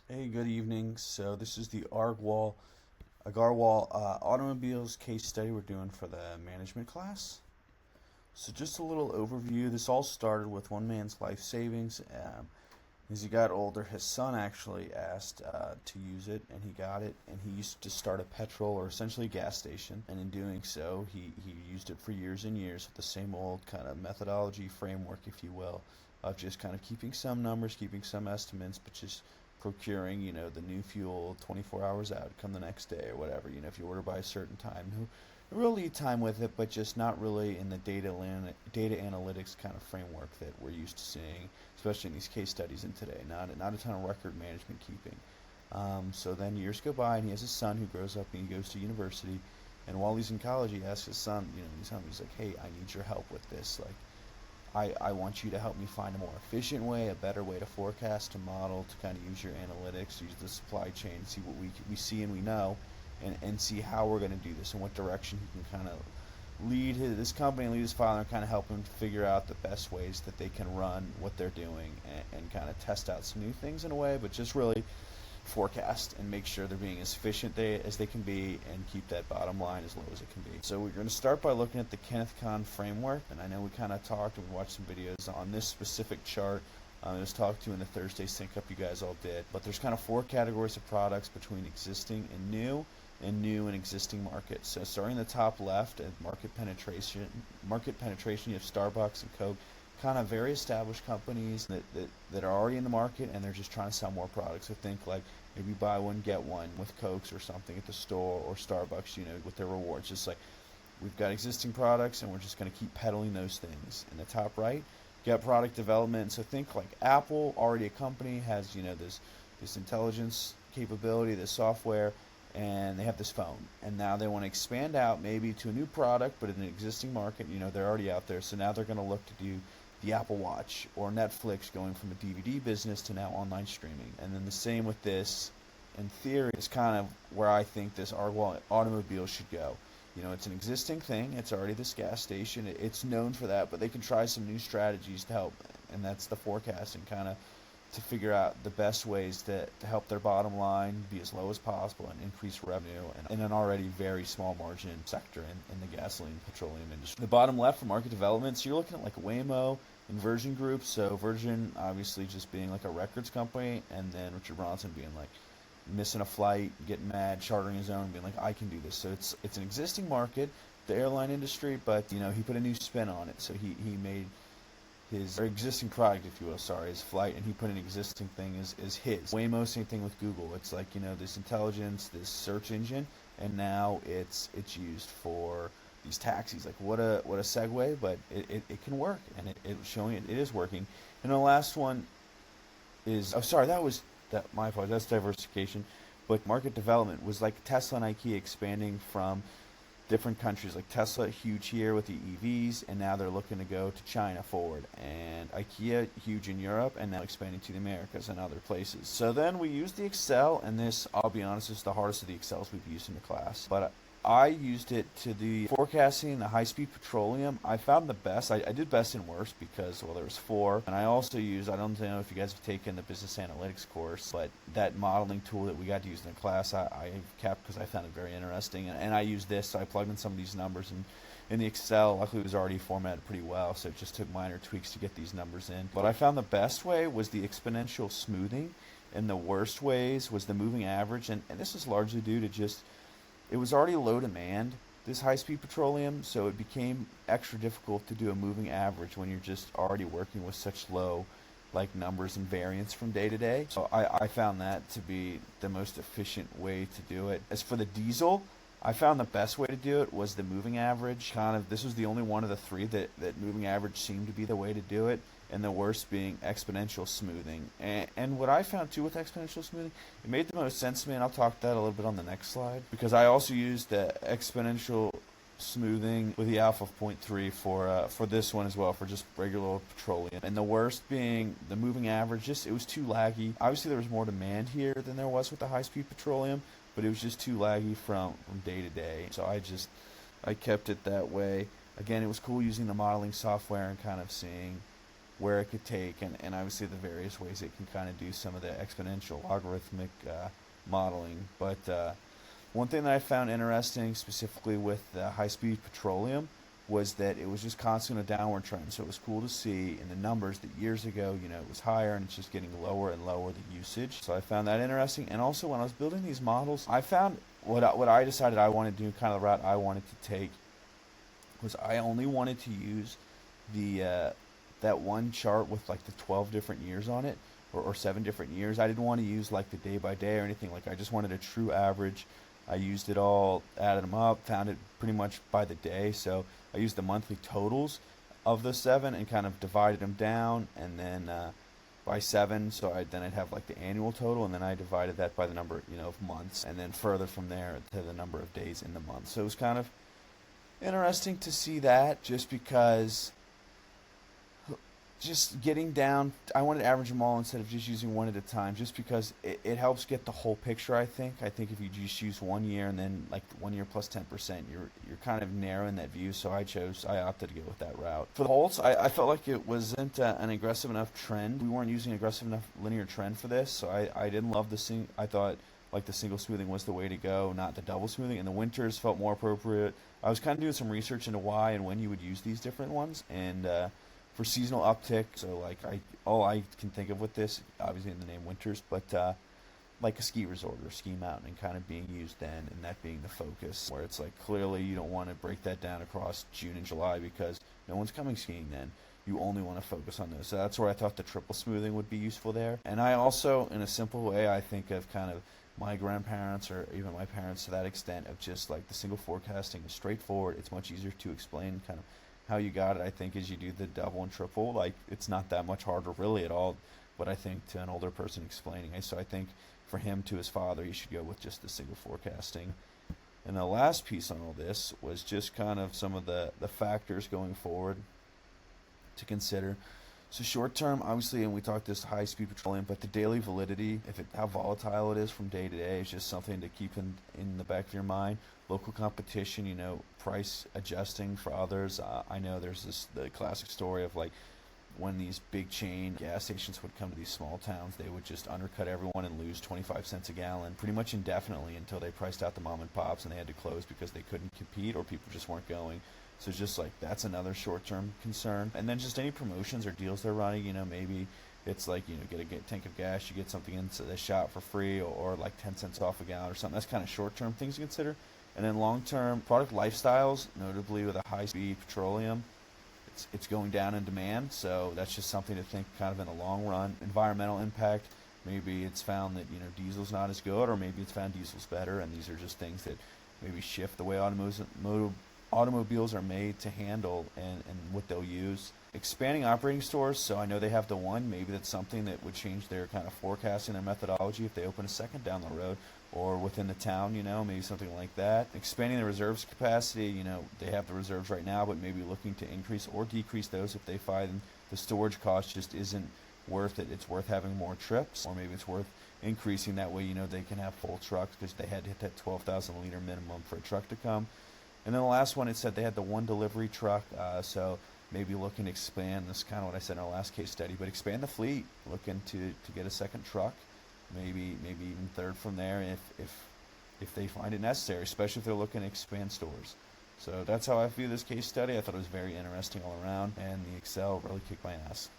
Hey, good evening. So this is the Agarwal automobiles case study we're doing for the management class. So just a little overview. This all started with one man's life savings. As he got older, his son actually asked to use it, and he got it. And he used to start a petrol or essentially gas station. And in doing so, he used it for years and years with the same old kind of methodology framework, if you will, of just kind of keeping some numbers, keeping some estimates, but just procuring, the new fuel 24 hours out, come the next day or whatever. If you order by a certain time, no real lead time with it, but just not really in the data analytics kind of framework that we're used to seeing, especially in these case studies in today. Not a ton of record management keeping. So then years go by, and he has a son who grows up and he goes to university. And while he's in college, he asks his son, he's like, "Hey, I need your help with this. Like, I want you to help me find a more efficient way, a better way to forecast, to model, to kind of use your analytics, use the supply chain, see what we see and we know, and see how we're going to do this and what direction he can kind of lead this company and lead his father and kind of help him figure out the best ways that they can run what they're doing and kind of test out some new things in a way, but just really forecast and make sure they're being as efficient as they can be and keep that bottom line as low as it can be." So we're going to start by looking at the Kenneth Kahn framework, and I know we kind of talked and we watched some videos on this specific chart. It was talked to in the Thursday sync up you guys all did, but there's kind of four categories of products between existing and new and existing markets. So starting in the top left at market penetration, you have Starbucks and Coke, kind of very established companies that are already in the market and they're just trying to sell more products. So think like maybe buy one get one with Cokes or something at the store, or Starbucks, with their rewards. Just like we've got existing products and we're just going to keep peddling those things. In the top right, you got product development. So think like Apple, already a company, has this intelligence capability, this software, and they have this phone, and now they want to expand out maybe to a new product, but in an existing market. They're already out there, so now they're going to look to do the Apple Watch, or Netflix going from a DVD business to now online streaming. And then the same with this, in theory, is kind of where I think this automobile should go. It's an existing thing. It's already this gas station. It's known for that, but they can try some new strategies to help, and that's the forecasting, kind of to figure out the best ways to help their bottom line be as low as possible and increase revenue in an already very small margin sector in the gasoline petroleum industry. The bottom left for market development, so you're looking at like Waymo and Virgin Group. So Virgin obviously just being like a records company, and then Richard Branson being like missing a flight, getting mad, chartering his own, being like, "I can do this." So it's an existing market, the airline industry, but he put a new spin on it. So he made his existing product, if you will, his flight, and he put an existing thing as his. Waymo, same thing with Google. It's like, this intelligence, this search engine, and now it's used for these taxis. Like, what a segue, but it can work, and it's showing it is working. And the last one is, my apologies, that's diversification. But market development was like Tesla and IKEA expanding from different countries. Like Tesla, huge here with the EVs, and now they're looking to go to China forward. And IKEA, huge in Europe, and now expanding to the Americas and other places. So then we use the Excel, and this, I'll be honest, is the hardest of the Excels we've used in the class. But I used it to the forecasting, the high-speed petroleum. I found the best. I did best and worst because, well, there was four. And I also used, I don't know if you guys have taken the business analytics course, but that modeling tool that we got to use in the class, I kept because I found it very interesting. And I used this, so I plugged in some of these numbers in the Excel. Luckily, it was already formatted pretty well, so it just took minor tweaks to get these numbers in. But I found the best way was the exponential smoothing, and the worst ways was the moving average. And this is largely due to just, it was already low demand, this high-speed petroleum, so it became extra difficult to do a moving average when you're just already working with such low numbers and variance from day to day. So I found that to be the most efficient way to do it. As for the diesel, I found the best way to do it was the moving average. This was the only one of the three that moving average seemed to be the way to do it, and the worst being exponential smoothing. And what I found too with exponential smoothing, it made the most sense to me, and I'll talk that a little bit on the next slide, because I also used the exponential smoothing with the alpha of 0.3 for this one as well, for just regular petroleum. And the worst being the moving average, just it was too laggy. Obviously there was more demand here than there was with the high-speed petroleum, but it was just too laggy from day to day. So I kept it that way. Again, it was cool using the modeling software and kind of seeing where it could take, and obviously the various ways it can kind of do some of the exponential logarithmic modeling. But one thing that I found interesting, specifically with high-speed petroleum, was that it was just constantly on a downward trend. So it was cool to see in the numbers that years ago, it was higher, and it's just getting lower and lower, the usage. So I found that interesting. And also when I was building these models, I found what I decided I wanted to do, kind of the route I wanted to take, was I only wanted to use the that one chart with like the 12 different years on it, or 7 different years. I didn't want to use like the day by day or anything. Like I just wanted a true average. I used it all, added them up, found it pretty much by the day. So I used the monthly totals of the 7 and kind of divided them down, and then by 7. So I'd have like the annual total, and then I divided that by the number of months, and then further from there to the number of days in the month. So it was kind of interesting to see that, just because just getting down, I wanted to average them all instead of just using one at a time, just because it helps get the whole picture. I think if you just use 1 year and then like 1 year plus 10%, you're kind of narrowing that view. So I opted to go with that route. For the holds, I felt like it wasn't an aggressive enough trend. We weren't using aggressive enough linear trend for this, so I didn't love the I thought like the single smoothing was the way to go, not the double smoothing. And the winters felt more appropriate. I was kind of doing some research into why and when you would use these different ones, and for seasonal uptick. So like all I can think of with this, obviously in the name winters, but like a ski resort or ski mountain, and kind of being used then, and that being the focus, where it's like clearly you don't want to break that down across June and July because no one's coming skiing then. You only want to focus on those. So that's where I thought the triple smoothing would be useful there. And I also, in a simple way, I think of kind of my grandparents, or even my parents to that extent, of just like the single forecasting is straightforward. It's much easier to explain kind of how you got it. I think as you do the double and triple, like it's not that much harder really at all. But I think to an older person explaining it, so I think for him to his father, you should go with just the single forecasting. And the last piece on all this was just kind of some of the factors going forward to consider. So short term, obviously, and we talked this high speed petroleum, but the daily validity, how volatile it is from day to day, is just something to keep in the back of your mind. Local competition, price adjusting for others. I know there's the classic story of like when these big chain gas stations would come to these small towns, they would just undercut everyone and lose 25 cents a gallon pretty much indefinitely until they priced out the mom and pops and they had to close because they couldn't compete or people just weren't going. So just like that's another short-term concern. And then just any promotions or deals they're running, maybe it's like, get a tank of gas, you get something into the shop for free, or like 10 cents off a gallon or something. That's kind of short-term things to consider. And then long-term product lifestyles, notably with a high-speed petroleum, it's going down in demand. So that's just something to think kind of in the long run. Environmental impact, maybe it's found that, diesel's not as good, or maybe it's found diesel's better. And these are just things that maybe shift the way automobiles are made to handle and what they'll use. Expanding operating stores, so I know they have the one, maybe that's something that would change their kind of forecasting, their methodology if they open a second down the road or within the town, maybe something like that. Expanding the reserves capacity, they have the reserves right now, but maybe looking to increase or decrease those if they find the storage cost just isn't worth it. It's worth having more trips, or maybe it's worth increasing that way, they can have full trucks because they had to hit that 12,000 liter minimum for a truck to come. And then the last one, it said they had the one delivery truck, so maybe looking to expand. This is kind of what I said in our last case study, but expand the fleet, looking to get a second truck, maybe even third from there if they find it necessary, especially if they're looking to expand stores. So that's how I view this case study. I thought it was very interesting all around, and the Excel really kicked my ass.